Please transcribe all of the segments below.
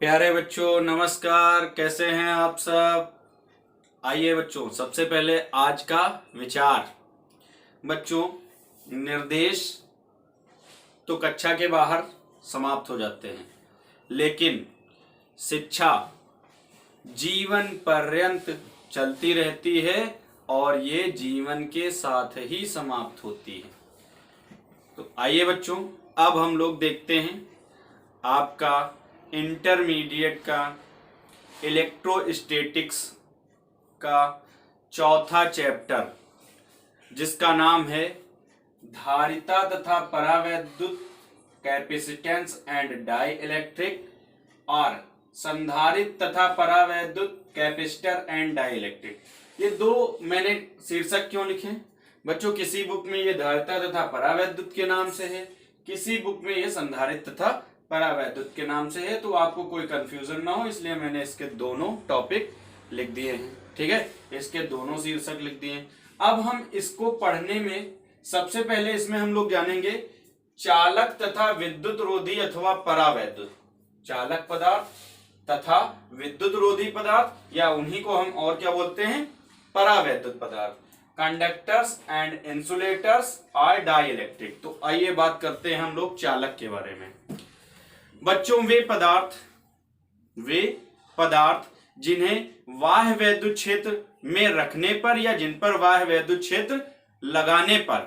प्यारे बच्चों नमस्कार। कैसे हैं आप सब। आइए बच्चों, सबसे पहले आज का विचार। बच्चों, निर्देश तो कक्षा के बाहर समाप्त हो जाते हैं, लेकिन शिक्षा जीवन पर्यंत चलती रहती है और ये जीवन के साथ ही समाप्त होती है। तो आइए बच्चों, अब हम लोग देखते हैं आपका इंटरमीडिएट का इलेक्ट्रोस्टैटिक्स का चौथा चैप्टर, जिसका नाम है धारिता तथा परावैद्युत कैपेसिटेंस एंड डाई इलेक्ट्रिक, और संधारित तथा परावैद्युत कैपेसिटर एंड डाई इलेक्ट्रिक। ये दो मैंने शीर्षक क्यों लिखे बच्चों? किसी बुक में ये धारिता तथा परावैद्युत के नाम से है, किसी बुक में ये संधारित तथा परावैद्युत के नाम से है, तो आपको कोई कंफ्यूजन ना हो इसलिए मैंने इसके दोनों टॉपिक लिख दिए हैं। ठीक है, इसके दोनों शीर्षक लिख दिए हैं। अब हम इसको पढ़ने में सबसे पहले इसमें हम लोग जानेंगे चालक तथा विद्युत रोधी अथवा परावैद्युत। चालक पदार्थ तथा विद्युत रोधी पदार्थ, या उन्हीं को हम और क्या बोलते हैं, परावैद्युत पदार्थ। कंडक्टर्स एंड इंसुलेटर्स और डाई इलेक्ट्रिक। तो आइए बात करते हैं हम लोग चालक के बारे में। बच्चों, वे पदार्थ जिन्हें बाह्य वैद्युत क्षेत्र में रखने पर या जिन पर बाह्य वैद्युत क्षेत्र लगाने पर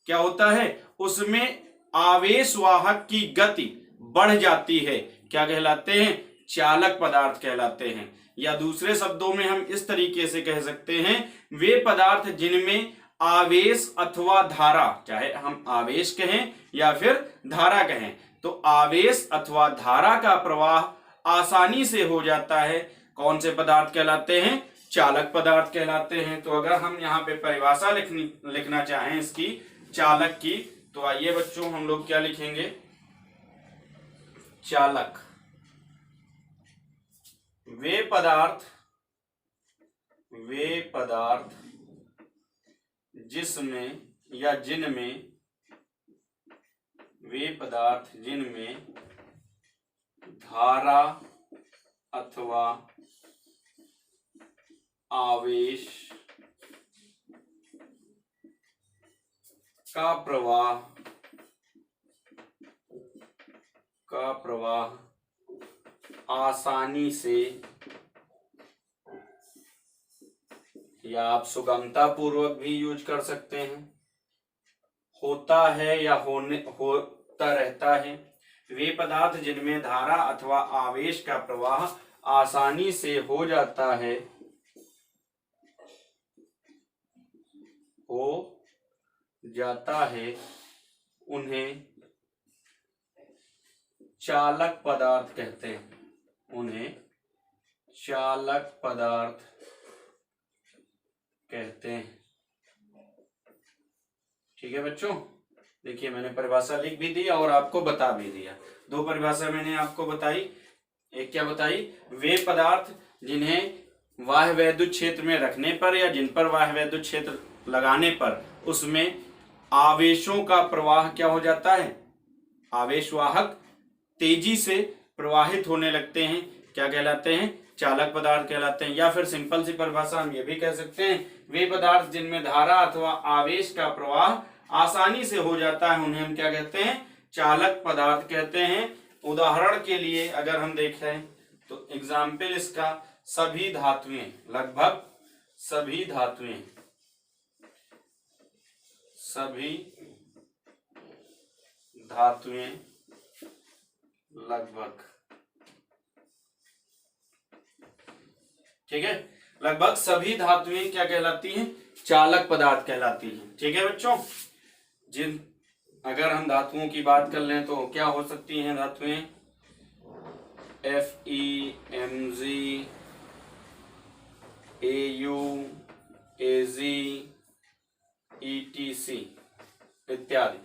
क्या होता है, उसमें आवेश वाहक की गति बढ़ जाती है, क्या कहलाते हैं, चालक पदार्थ कहलाते हैं। या दूसरे शब्दों में हम इस तरीके से कह सकते हैं, वे पदार्थ जिनमें आवेश अथवा धारा, चाहे हम आवेश कहें या फिर धारा कहें, तो आवेश अथवा धारा का प्रवाह आसानी से हो जाता है, कौन से पदार्थ कहलाते हैं, चालक पदार्थ कहलाते हैं। तो अगर हम यहाँ पे परिभाषा लिखना चाहें इसकी चालक की, तो आइए बच्चों हम लोग क्या लिखेंगे, चालक वे पदार्थ जिसमें या जिनमें, वे पदार्थ जिनमें धारा अथवा आवेश का प्रवाह आसानी से, या आप सुगमता पूर्वक भी यूज कर सकते हैं, होता है या होता रहता है। वे पदार्थ जिनमें धारा अथवा आवेश का प्रवाह आसानी से हो जाता है, उन्हें चालक पदार्थ कहते हैं। उन्हें चालक पदार्थ कहते हैं। ठीक है बच्चों, देखिए मैंने परिभाषा लिख भी दी और आपको बता भी दिया। दो परिभाषा मैंने आपको बताई। एक क्या बताई, वे पदार्थ जिन्हें बाह्य वैद्युत क्षेत्र में रखने पर या जिन पर बाह्य वैद्युत क्षेत्र लगाने पर उसमें आवेशों का प्रवाह क्या हो जाता है, आवेश वाहक तेजी से प्रवाहित होने लगते हैं, क्या कहलाते हैं, चालक पदार्थ कहलाते हैं। या फिर सिंपल सी परिभाषा हम ये भी कह सकते हैं, वे पदार्थ जिनमें धारा अथवा आवेश का प्रवाह आसानी से हो जाता है, उन्हें हम क्या कहते हैं, चालक पदार्थ कहते हैं। उदाहरण के लिए अगर हम देखें तो एग्जाम्पल इसका सभी धातुएं, लगभग सभी धातुएं, लगभग, ठीक है, लगभग सभी धातुएं क्या कहलाती हैं, चालक पदार्थ कहलाती हैं। ठीक है बच्चों, अगर हम धातुओं की बात कर लें तो क्या हो सकती हैं धातुएं, Fe, Mg, Au, Ag, etc इत्यादि।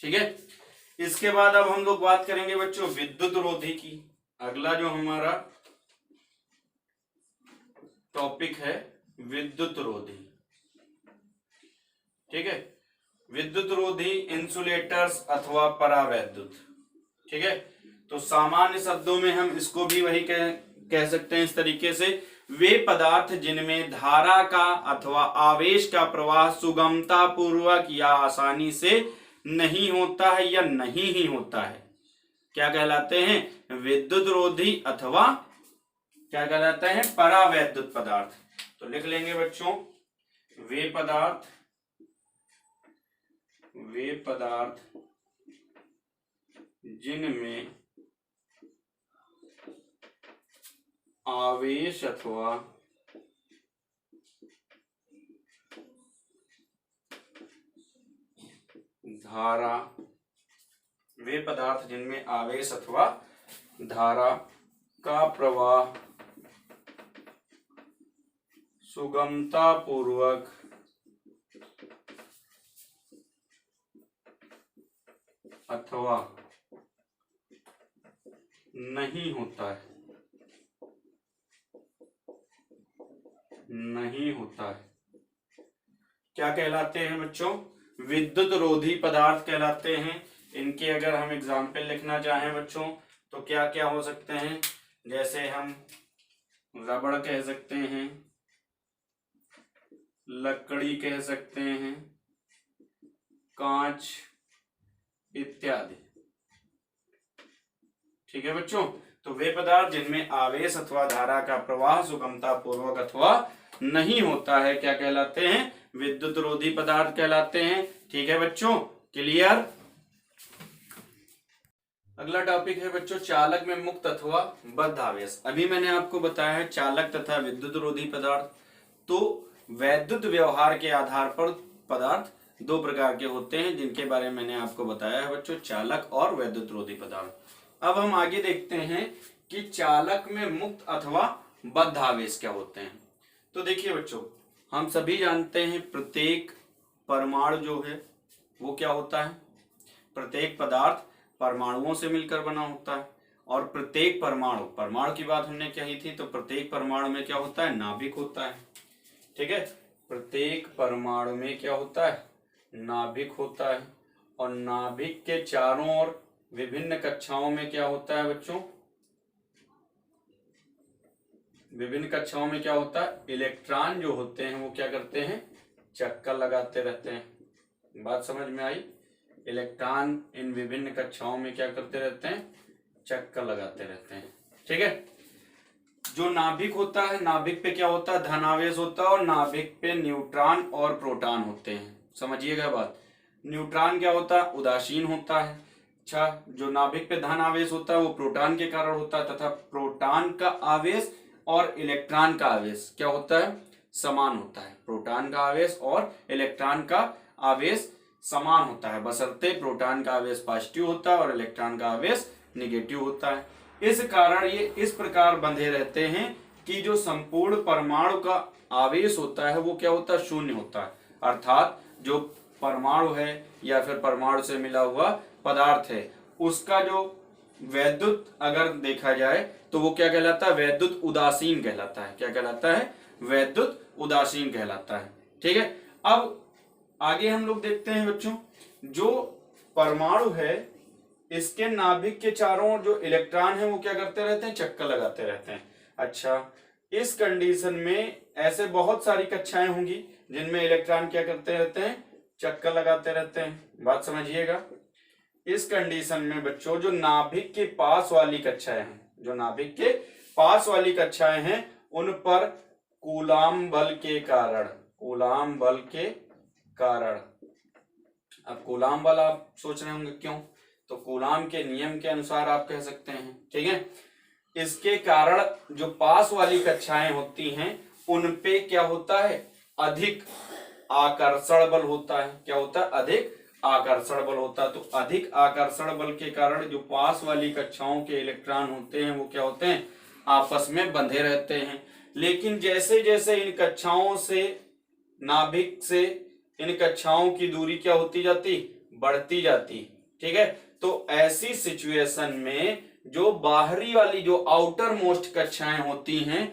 ठीक है, इसके बाद अब हम लोग बात करेंगे बच्चों विद्युत रोधी की। अगला जो हमारा टॉपिक है विद्युत रोधी। ठीक है, विद्युत रोधी इंसुलेटर्स अथवा परावैद्युत। ठीक है, तो सामान्य शब्दों में हम इसको भी वही कह सकते हैं इस तरीके से, वे पदार्थ जिनमें धारा का अथवा आवेश का प्रवाह सुगमता पूर्वक या आसानी से नहीं होता है या नहीं ही होता है, क्या कहलाते हैं? विद्युत रोधी अथवा क्या कहलाते हैं? परावैद्युत पदार्थ। तो लिख लेंगे बच्चों, वे पदार्थ जिनमें आवेश अथवा धारा, वे पदार्थ जिनमें आवेश अथवा धारा का प्रवाह सुगमता पूर्वक अथवा नहीं होता है, क्या कहलाते हैं बच्चों? विद्युत रोधी पदार्थ कहलाते हैं। इनके अगर हम एग्जाम्पल लिखना चाहें बच्चों तो क्या क्या हो सकते हैं? जैसे हम रबड़ कह सकते हैं, लकड़ी कह सकते हैं, कांच इत्यादि। ठीक है बच्चों, तो वे पदार्थ जिनमें आवेश अथवा धारा का प्रवाह सुगमता पूर्वक अथवा नहीं होता है क्या कहलाते हैं? विद्युत रोधी पदार्थ कहलाते हैं। ठीक है बच्चों, क्लियर? अगला टॉपिक है बच्चों चालक में मुक्त अथवा बद्ध आवेश। अभी मैंने आपको बताया है चालक तथा विद्युत रोधी पदार्थ। तो वैद्युत व्यवहार के आधार पर पदार्थ दो प्रकार के होते हैं जिनके बारे में मैंने आपको बताया है बच्चों, चालक और वैद्युत रोधी पदार्थ। अब हम आगे देखते हैं कि चालक में मुक्त अथवा बद्ध आवेश क्या होते हैं। तो देखिए बच्चों, हम सभी जानते हैं प्रत्येक परमाणु जो है वो क्या होता है? प्रत्येक पदार्थ परमाणुओं से मिलकर बना होता है और प्रत्येक परमाणु की बात हमने कही थी, तो प्रत्येक परमाणु में क्या होता है? नाभिक होता है। ठीक है, प्रत्येक परमाणु में क्या होता है? नाभिक होता है और नाभिक के चारों ओर विभिन्न कक्षाओं में क्या होता है बच्चों? विभिन्न कक्षाओं में क्या होता है? इलेक्ट्रॉन जो होते हैं वो क्या करते हैं? चक्कर लगाते रहते हैं। बात समझ में आई? इलेक्ट्रॉन इन विभिन्न कक्षाओं में क्या करते रहते हैं? चक्कर लगाते रहते हैं। ठीक है, जो नाभिक होता है, नाभिक पे क्या होता है? धनावेश होता है और नाभिक पे न्यूट्रॉन और प्रोटॉन होते हैं। समझिएगा बात। न्यूट्रॉन क्या होता है? उदासीन होता है। अच्छा, जो नाभिक पे धन आवेश होता है वो प्रोटॉन के कारण होता है तथा प्रोटॉन का आवेश और इलेक्ट्रॉन का आवेश क्या होता है? समान होता है। प्रोटॉन का आवेश और इलेक्ट्रॉन का आवेश समान होता है, बशर्ते प्रोटॉन का आवेश पॉजिटिव होता है और इलेक्ट्रॉन का आवेश निगेटिव होता है। इस कारण ये इस प्रकार बंधे रहते हैं कि जो संपूर्ण परमाणु का आवेश होता है वो क्या होता है? शून्य होता है। अर्थात जो परमाणु है या फिर परमाणु से मिला हुआ पदार्थ है उसका जो वैद्युत अगर देखा जाए तो वो क्या कहलाता है? वैद्युत उदासीन कहलाता है। क्या कहलाता है? वैद्युत उदासीन कहलाता है। ठीक है, अब आगे हम लोग देखते हैं बच्चों, जो परमाणु है इसके नाभिक के चारों ओर जो इलेक्ट्रॉन है वो क्या करते रहते हैं? चक्कर लगाते रहते हैं। अच्छा, इस कंडीशन में ऐसे बहुत सारी कक्षाएं होंगी जिनमें इलेक्ट्रॉन क्या करते रहते हैं? चक्कर लगाते रहते हैं। बात समझिएगा। इस कंडीशन में बच्चों जो नाभिक के पास वाली कक्षाएं हैं, जो नाभिक के पास वाली कक्षाएं हैं उन पर कूलाम बल के कारण, अब कूलाम बल आप सोच रहे होंगे क्यों? तो कूलाम के नियम के अनुसार आप कह सकते हैं। ठीक है, इसके कारण जो पास वाली कक्षाएं होती हैं उन पे क्या होता है? अधिक आकर्षण बल होता है। क्या होता है? अधिक आकर्षण बल होता है। तो अधिक आकर्षण बल के कारण जो पास वाली कक्षाओं के इलेक्ट्रॉन होते हैं वो क्या होते हैं? आपस में बंधे रहते हैं। लेकिन जैसे जैसे इन कक्षाओं से, नाभिक से इन कक्षाओं की दूरी क्या होती जाती? बढ़ती जाती। ठीक है, तो ऐसी सिचुएशन में जो बाहरी वाली जो आउटर मोस्ट कक्षाएं होती हैं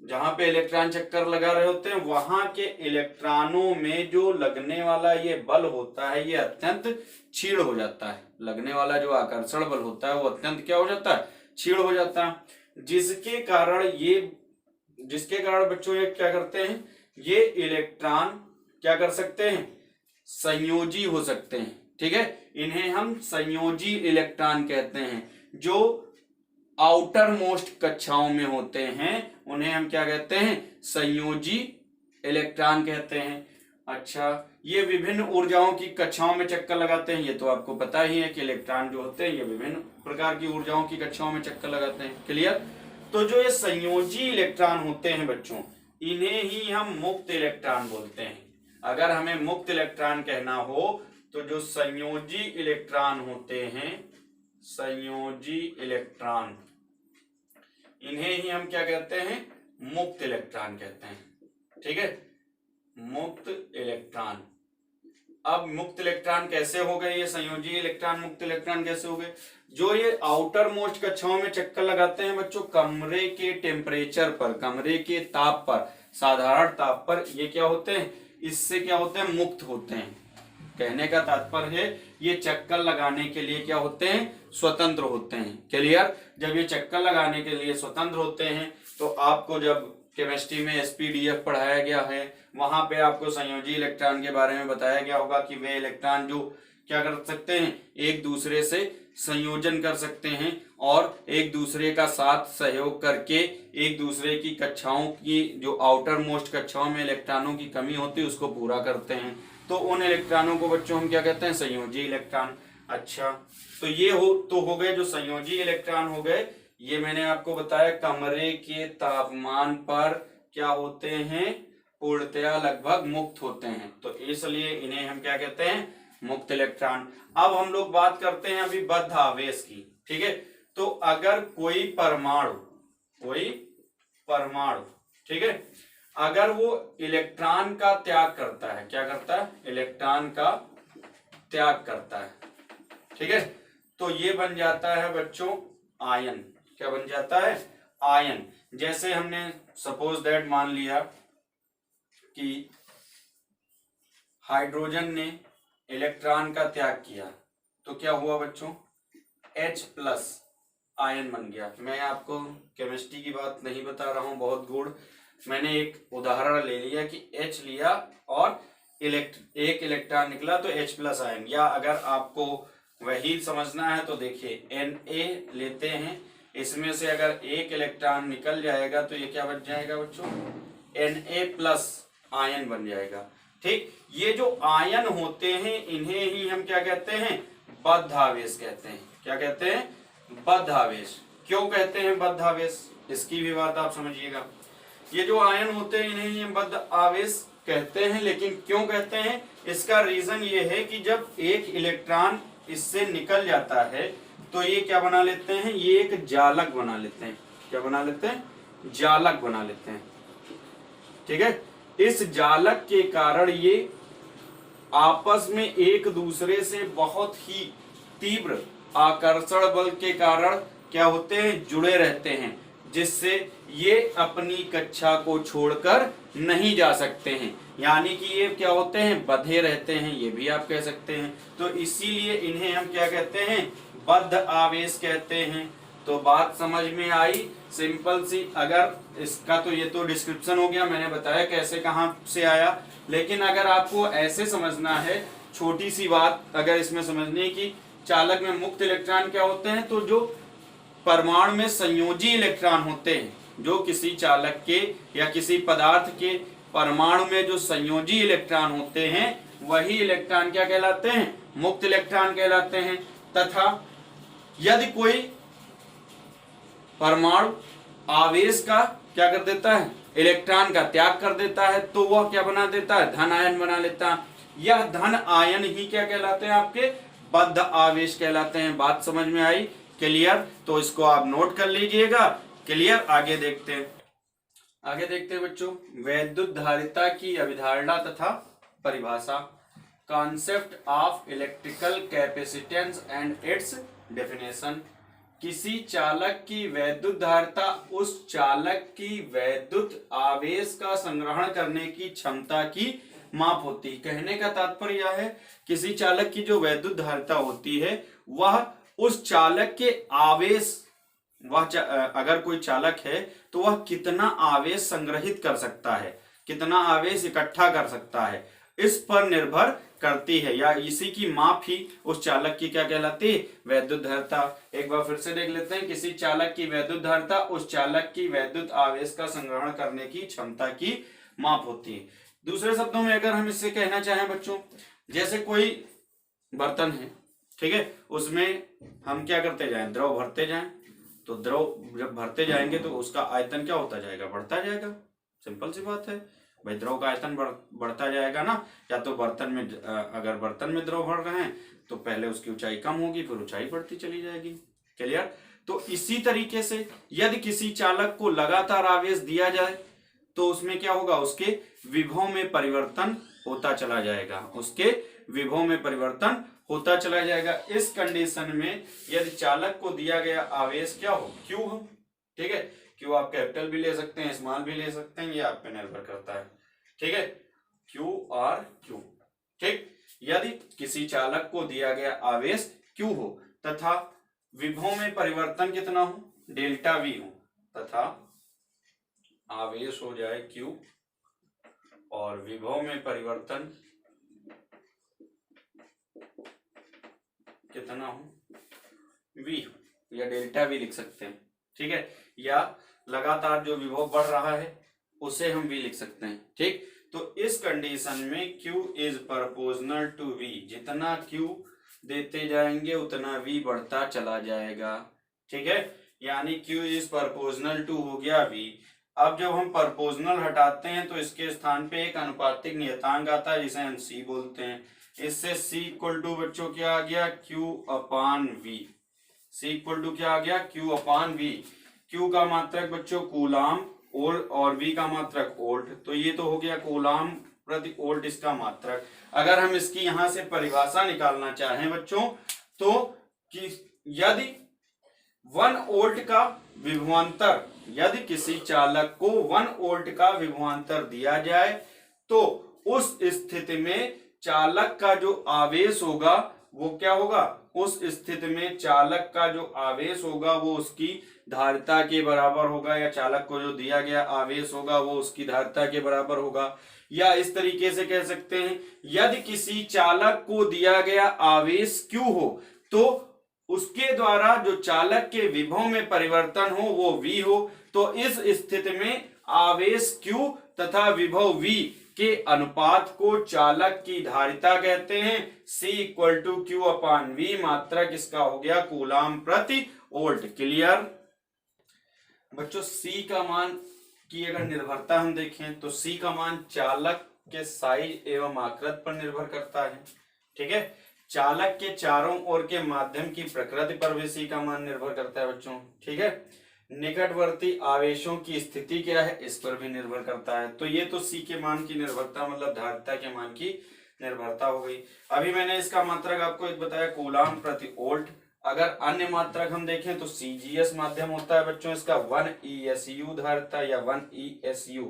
जहां पे इलेक्ट्रॉन चक्कर लगा रहे होते हैं वहां के इलेक्ट्रॉनों में जो लगने वाला ये बल होता है ये अत्यंत क्षीण हो जाता है। लगने वाला जो आकर्षण बल होता है वो अत्यंत क्या हो जाता है, क्षीण हो जाता है। जिसके कारण बच्चों ये क्या करते हैं, ये इलेक्ट्रॉन क्या कर सकते हैं, संयोजी हो सकते हैं। ठीक है, इन्हें हम संयोजी इलेक्ट्रॉन कहते हैं। जो आउटर मोस्ट कक्षाओं में होते हैं उन्हें हम क्या कहते हैं, संयोजी इलेक्ट्रॉन कहते हैं। अच्छा, ये विभिन्न ऊर्जाओं की कक्षाओं में चक्कर लगाते हैं, ये तो आपको पता ही है कि इलेक्ट्रॉन जो होते हैं ये विभिन्न प्रकार की ऊर्जाओं की कक्षाओं में चक्कर लगाते हैं। क्लियर। तो जो ये संयोजी इलेक्ट्रॉन होते हैं बच्चों, इन्हें ही हम मुक्त इलेक्ट्रॉन बोलते हैं। अगर हमें मुक्त इलेक्ट्रॉन कहना हो तो जो संयोजी इलेक्ट्रॉन होते हैं, संयोजी इलेक्ट्रॉन, इन्हें ही हम क्या कहते हैं, मुक्त इलेक्ट्रॉन कहते हैं। ठीक है, मुक्त इलेक्ट्रॉन। अब मुक्त इलेक्ट्रॉन कैसे हो गए, ये संयोजी इलेक्ट्रॉन मुक्त इलेक्ट्रॉन कैसे हो गए, जो ये आउटर मोस्ट कक्षाओं में चक्कर लगाते हैं बच्चों, कमरे के टेम्परेचर पर, कमरे के ताप पर, साधारण ताप पर ये क्या होते हैं, इससे क्या होते हैं, मुक्त होते हैं। कहने का तात्पर्य है ये चक्कर लगाने के लिए क्या होते हैं, स्वतंत्र होते हैं। क्लियर। जब ये चक्कर लगाने के लिए स्वतंत्र होते हैं तो आपको जब केमिस्ट्री में एसपीडीएफ पढ़ाया गया है वहां पे आपको संयोजी इलेक्ट्रॉन के बारे में बताया गया होगा कि वे इलेक्ट्रॉन जो क्या कर सकते हैं, एक दूसरे से संयोजन कर सकते हैं और एक दूसरे का साथ सहयोग करके एक दूसरे की कक्षाओं की, जो आउटर मोस्ट कक्षाओं में इलेक्ट्रॉनों की कमी होती है उसको पूरा करते हैं। तो उन इलेक्ट्रॉनों को बच्चों हम क्या कहते हैं, संयोजी इलेक्ट्रॉन। अच्छा, तो ये हो गए जो संयोजी इलेक्ट्रॉन हो गए। ये मैंने आपको बताया कमरे के तापमान पर क्या होते हैं, पूर्णतया लगभग मुक्त होते हैं, तो इसलिए इन्हें हम क्या कहते हैं, मुक्त इलेक्ट्रॉन। अब हम लोग बात करते हैं अभी बद्ध आवेश की। ठीक है, तो अगर कोई परमाणु, ठीक है, अगर वो इलेक्ट्रॉन का त्याग करता है, क्या करता है, इलेक्ट्रॉन का त्याग करता है, ठीक है, तो ये बन जाता है बच्चों आयन। क्या बन जाता है, आयन। जैसे हमने सपोज दैट मान लिया कि हाइड्रोजन ने इलेक्ट्रॉन का त्याग किया तो क्या हुआ बच्चों, H+ आयन बन गया। मैं आपको केमिस्ट्री की बात नहीं बता रहा हूं बहुत गूढ़, मैंने एक उदाहरण ले लिया कि H लिया और एक इलेक्ट्रॉन निकला तो H+ आयन। या अगर आपको वही समझना है तो देखिए Na लेते हैं, इसमें से अगर एक इलेक्ट्रॉन निकल जाएगा तो ये क्या बन जाएगा बच्चों, Na+ आयन बन जाएगा। ठीक, ये जो आयन होते हैं इन्हें ही हम क्या कहते हैं, बद्ध आवेश कहते हैं। क्या कहते हैं, बद्ध आवेश। क्यों कहते हैं बद्ध आवेश, इसकी भी बात आप समझिएगा। ये जो आयन होते हैं इन्हें ही हम बद्ध आवेश कहते हैं, लेकिन क्यों कहते हैं, इसका रीजन ये है कि जब एक इलेक्ट्रॉन इससे निकल जाता है तो ये क्या बना लेते हैं, ये एक जालक बना लेते हैं। क्या बना लेते हैं, जालक बना लेते हैं। ठीक है, इस जालक के कारण ये आपस में एक दूसरे से बहुत ही तीव्र आकर्षण बल के कारण क्या होते हैं, जुड़े रहते हैं, जिससे ये अपनी कक्षा को छोड़कर नहीं जा सकते हैं। यानी कि ये क्या होते हैं, बंधे रहते हैं, ये भी आप कह सकते हैं। तो इसीलिए इन्हें हम क्या कहते हैं, बद्ध आवेश कहते हैं। तो बात समझ में आई, सिंपल सी। अगर इसका तो ये तो डिस्क्रिप्शन हो गया, मैंने बताया कैसे कहां से आया, लेकिन अगर आपको ऐसे समझना है, छोटी सी बात अगर इसमें समझनी है कि चालक में मुक्त इलेक्ट्रॉन क्या होते हैं, तो जो परमाणु में संयोजी इलेक्ट्रॉन होते हैं, जो किसी चालक के या किसी पदार्थ के परमाणु में जो संयोजी इलेक्ट्रॉन होते हैं वही इलेक्ट्रॉन क्या कहलाते हैं, मुक्त इलेक्ट्रॉन कहलाते हैं। तथा यदि कोई परमाणु आवेश का क्या कर देता है, इलेक्ट्रॉन का त्याग कर देता है, तो वह क्या बना देता है, धन आयन बना लेता है। यह धन आयन ही क्या कहलाते हैं, आपके बद्ध आवेश कहलाते हैं। बात समझ में आई, क्लियर। तो इसको आप नोट कर लीजिएगा। क्लियर। आगे देखते हैं बच्चों, वैद्युत धारिता की अभिधारणा तथा परिभाषा, concept of electrical capacitance and it's definition. किसी चालक की वैद्युत धारिता उस चालक की वैद्युत आवेश का संग्रहण करने की क्षमता की माप होती है। कहने का तात्पर्य यह है, किसी चालक की जो वैद्युत धारिता होती है वह उस चालक के आवेश, अगर कोई चालक है तो वह कितना आवेश संग्रहित कर सकता है, कितना आवेश इकट्ठा कर सकता है, इस पर निर्भर करती है, या इसी की माप ही उस चालक की क्या कहलाती है, वैद्युत धारिता। एक बार फिर से देख लेते हैं, किसी चालक की वैद्युत धारिता उस चालक की वैद्युत आवेश का संग्रहण करने की क्षमता की माप होती है। दूसरे शब्दों में अगर हम इससे कहना चाहें बच्चों, जैसे कोई बर्तन है, ठीक है, उसमें हम क्या करते जाएं, द्रव भरते जाएं, तो द्रव जब भरते जाएंगे तो उसका आयतन क्या होता जाएगा, बढ़ता जाएगा। सिंपल सी बात है भाई, द्रव का आयतन बढ़ता जाएगा ना। या तो बर्तन में, अगर बर्तन में द्रव भर रहे हैं तो पहले उसकी ऊंचाई कम होगी, फिर ऊंचाई बढ़ती चली जाएगी। क्लियर। तो इसी तरीके से यदि किसी चालक को लगातार आवेश दिया जाए तो उसमें क्या होगा, उसके विभव में परिवर्तन होता चला जाएगा, उसके विभव में परिवर्तन होता चला जाएगा। इस कंडीशन में यदि चालक को दिया गया आवेश क्या हो, Q हो, ठीक है। Q आप कैपिटल भी ले सकते हैं, स्मॉल भी ले सकते हैं, ये आप पे निर्भर करता है, ठीक है। Q और Q, ठीक। यदि किसी चालक को दिया गया आवेश Q हो तथा विभव में परिवर्तन कितना हो, डेल्टा V हो, तथा आवेश हो जाए Q और विभव में परिवर्तन कितना हो, V हो, या डेल्टा V लिख सकते हैं, ठीक है। या लगातार जो विभव बढ़ रहा है उसे हम V लिख सकते हैं, ठीक। तो इस कंडीशन में Q is proportional to V, जितना Q देते जाएंगे उतना V बढ़ता चला जाएगा, ठीक है। यानी Q इज प्रोपोर्शनल टू हो गया V। अब जब हम प्रोपोर्शनल हटाते हैं तो इसके स्थान पे एक अनुपातिक नियतांक आता है जिसे हम C बोलते हैं। इससे C इक्वल टू बच्चों क्या आ गया, Q upon V। C equal to क्या आ गया, Q अपान V। Q का मात्रक बच्चों कूलाम और V का मात्रक वोल्ट, तो ये तो हो गया कूलाम प्रति वोल्ट इसका मात्रक। अगर हम इसकी यहां से परिभाषा निकालना चाहें बच्चों, तो कि यदि 1 वोल्ट का विभवांतर, यदि किसी चालक को 1 वोल्ट का विभवांतर दिया जाए तो उस स्थिति में चालक का जो आवेश होगा वो क्या होगा, उस स्थिति में चालक का जो आवेश होगा वो उसकी धारिता के बराबर होगा, या चालक को जो दिया गया आवेश होगा वो उसकी धारिता के बराबर होगा। या इस तरीके से कह सकते हैं, यदि किसी चालक को दिया गया आवेश Q हो तो उसके द्वारा जो चालक के विभव में परिवर्तन हो वो V हो, तो इस स्थिति में आवेश Q तथा विभव V के अनुपात को चालक की धारिता कहते हैं। C equal to Q upon V, मात्रक इसका हो गया कूलाम प्रति वोल्ट। क्लियर बच्चों। C का मान की अगर निर्भरता हम देखें तो C का मान चालक के साइज एवं आकृति पर निर्भर करता है, ठीक है। चालक के चारों ओर के माध्यम की प्रकृति पर भी C का मान निर्भर करता है बच्चों, ठीक है। निकटवर्ती आवेशों की स्थिति क्या है इस पर भी निर्भर करता है। तो ये तो C के मान की निर्भरता मतलब धारिता के मान की निर्भरता हो गई। अभी मैंने इसका मात्रक आपको एक बताया कूलाम प्रति वोल्ट। अगर अन्य मात्रक हम देखें तो CGS माध्यम होता है बच्चों इसका 1 ESU धारिता या 1 ESU,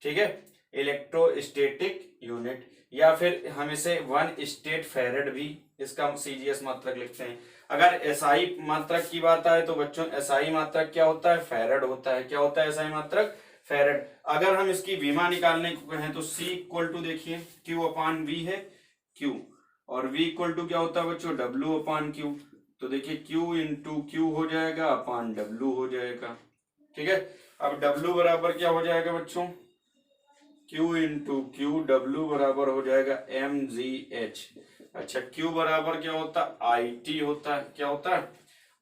ठीक है, इलेक्ट्रोस्टैटिक यूनिट, या फिर हम इसे 1 स्टेट फैरेड भी इसका CGS मात्रक लिखते हैं। अगर SI मात्रक की बात आए तो बच्चों SI मात्रक क्या होता है, फैरेड होता है। क्या होता है SI मात्रक, फैरेड। अगर हम इसकी विमा निकालने को कहें तो C इक्वल टू देखिए Q अपान V है Q, और V इक्वल टू क्या होता है बच्चों, W अपान Q। तो देखिए Q इंटू Q हो जाएगा अपान W हो जाएगा, ठीक है। अब W बराबर क्या हो जाएगा बच्चों, Q इंटू Q, W बराबर हो जाएगा mgh। अच्छा Q बराबर क्या होता है, IT होता है। क्या होता है,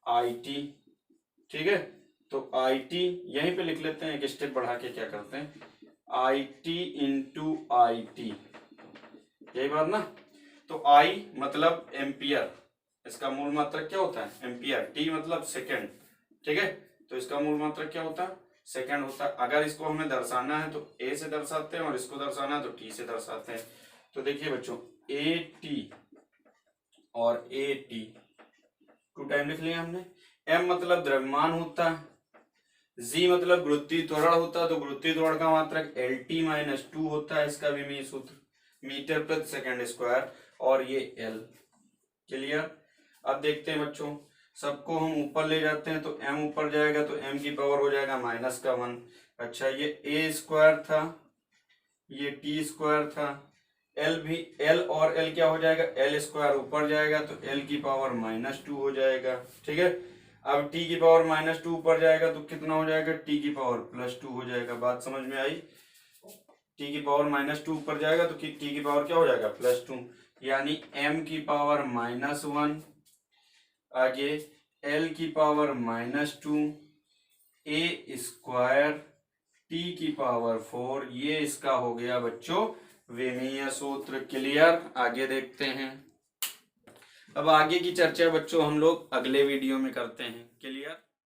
IT, ठीक है। तो IT यहीं पे लिख लेते हैं, एक स्टेप बढ़ा के क्या करते हैं, IT इंटू IT, यही बात ना। तो I मतलब एम्पियर, इसका मूल मात्रक क्या होता है, एम्पियर। T मतलब सेकेंड, ठीक है। तो इसका मूल मात्रक क्या होता है, सेकंड होता है। अगर इसको हमें दर्शाना है तो A से दर्शाते हैं और इसको दर्शाना है तो T से दर्शाते हैं। तो देखिए बच्चों AT और AT 2 टाइम लिख लिया हमने। m मतलब द्रव्यमान होता है, g मतलब गुरुत्वीय त्वरण होता है, तो गुरुत्वीय त्वरण का मात्रक LT - 2 होता है, इसका विमीय सूत्र मीटर प्रति सेकंड स्क्वायर, और ये L। क्लियर। अब देखते हैं बच्चों, सबको हम ऊपर ले जाते हैं, तो m ऊपर जाएगा तो m की पावर हो जाएगा -1। अच्छा, ये a स्क्वायर था, ये t स्क्वायर था, l भी, l और l क्या हो जाएगा, l स्क्वायर ऊपर जाएगा तो l की पावर -2 हो जाएगा। ठीक है। अब t की पावर -2 ऊपर जाएगा तो कितना हो जाएगा, t की पावर +2 हो जाएगा। बात समझ में आई। t की पावर -2 ऊपर जाएगा तो t की पावर क्या हो जाएगा, +2, यानी m की पावर -1, आगे l की पावर -2, a स्क्वायर, t की पावर 4, ये इसका हो गया बच्चों विमीय सूत्र। क्लियर। आगे देखते हैं। अब आगे की चर्चा बच्चों हम लोग अगले वीडियो में करते हैं। क्लियर।